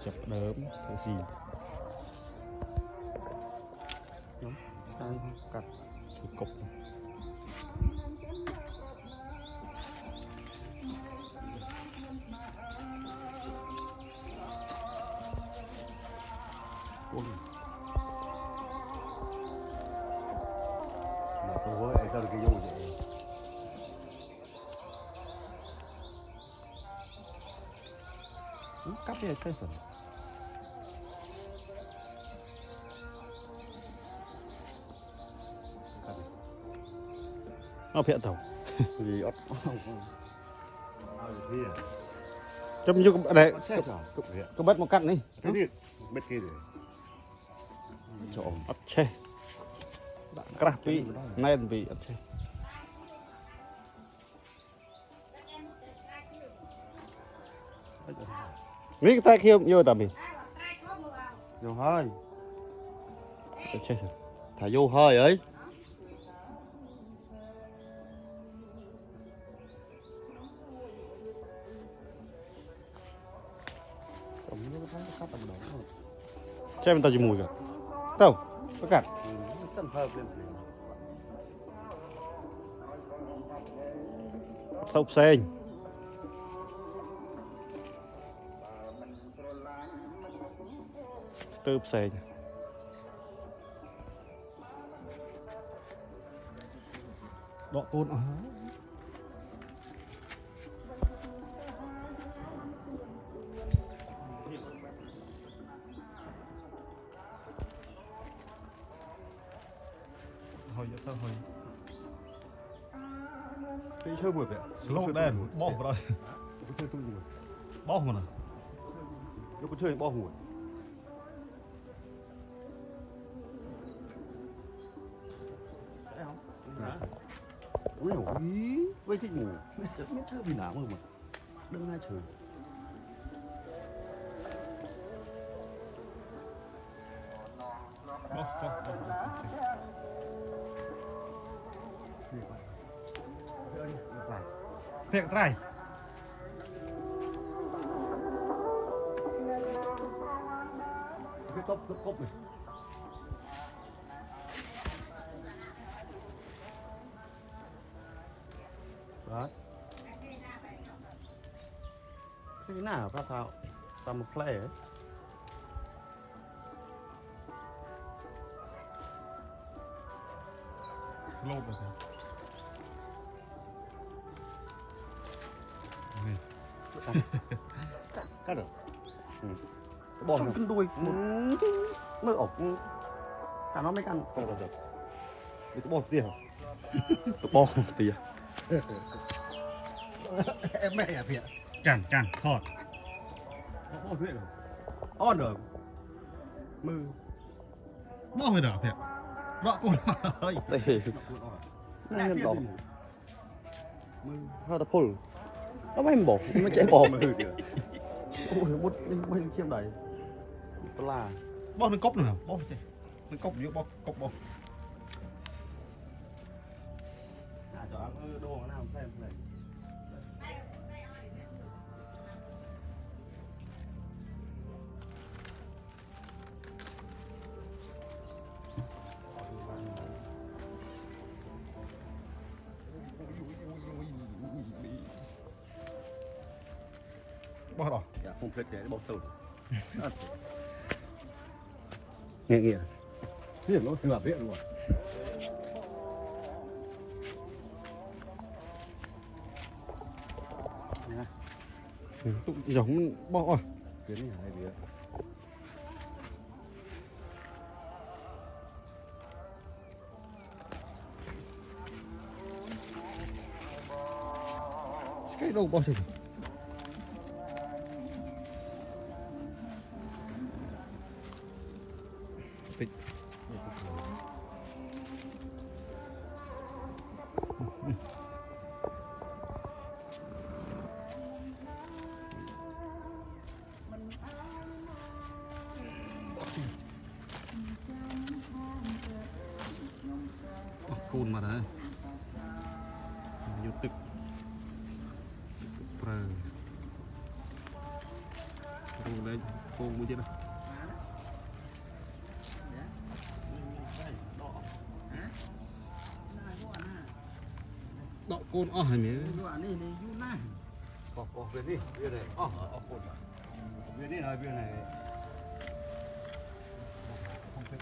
chập đớm cái gì nhóm đang cắt cục ôi mà tôi ấy sao được cái vô vậy cắt cái phần nó hiện tàu gì ớt chấm như đây cái có bắt một cắt đi gì biết kia rồi chỗ ớt che cà phê nên bị ớt che mấy cái tay kia vô tạm biệt vô hơi ớt che thả vô hơi ấy che bên tao chỉ mùi rồi tao có cắt sâu xanh stir xanh đọ côn hồi tao hồi cái chơi buổi vậy slow đen bỏ vào đây có chơi tung gì bỏ vào này nó có chơi bỏ hủi ui ôi với thích ngủ rất biết chơi vì nào mà đừng ai chơi Hiện tại cái cốc này đấy cái nào phát thao tầm một play ấy lâu rồi cắt được bò trong cân đuôi mới ổ cả nó mới ăn được được để tôi bò tiền tôi bỏ tìa em mẹ à việt chẳng thọt bò chuyện rồi on rồi mư bỏ hơi đỏ thiệt đọ cồn ơi đây này đỏ mư hơi tập phô nó mới bỏ nó chạy bò mà ôi một mình chiêm đầy là bỏ lên cốc nữa bỏ lên cốc vô bỏ cốc bỏ cho đồ nào xem này bỏ đỏ dạ không phải để bọc tủ nghe nghe biết nó thừa biết luôn tụng giống bỏ à cái này hay việc cái đâu bỏ thì tịch côn mà đấy vô tực Phùng đấy, phùng mới chết đâu. Đọ côn ở này có bên đi bên này cồn bên đi này bên này không biết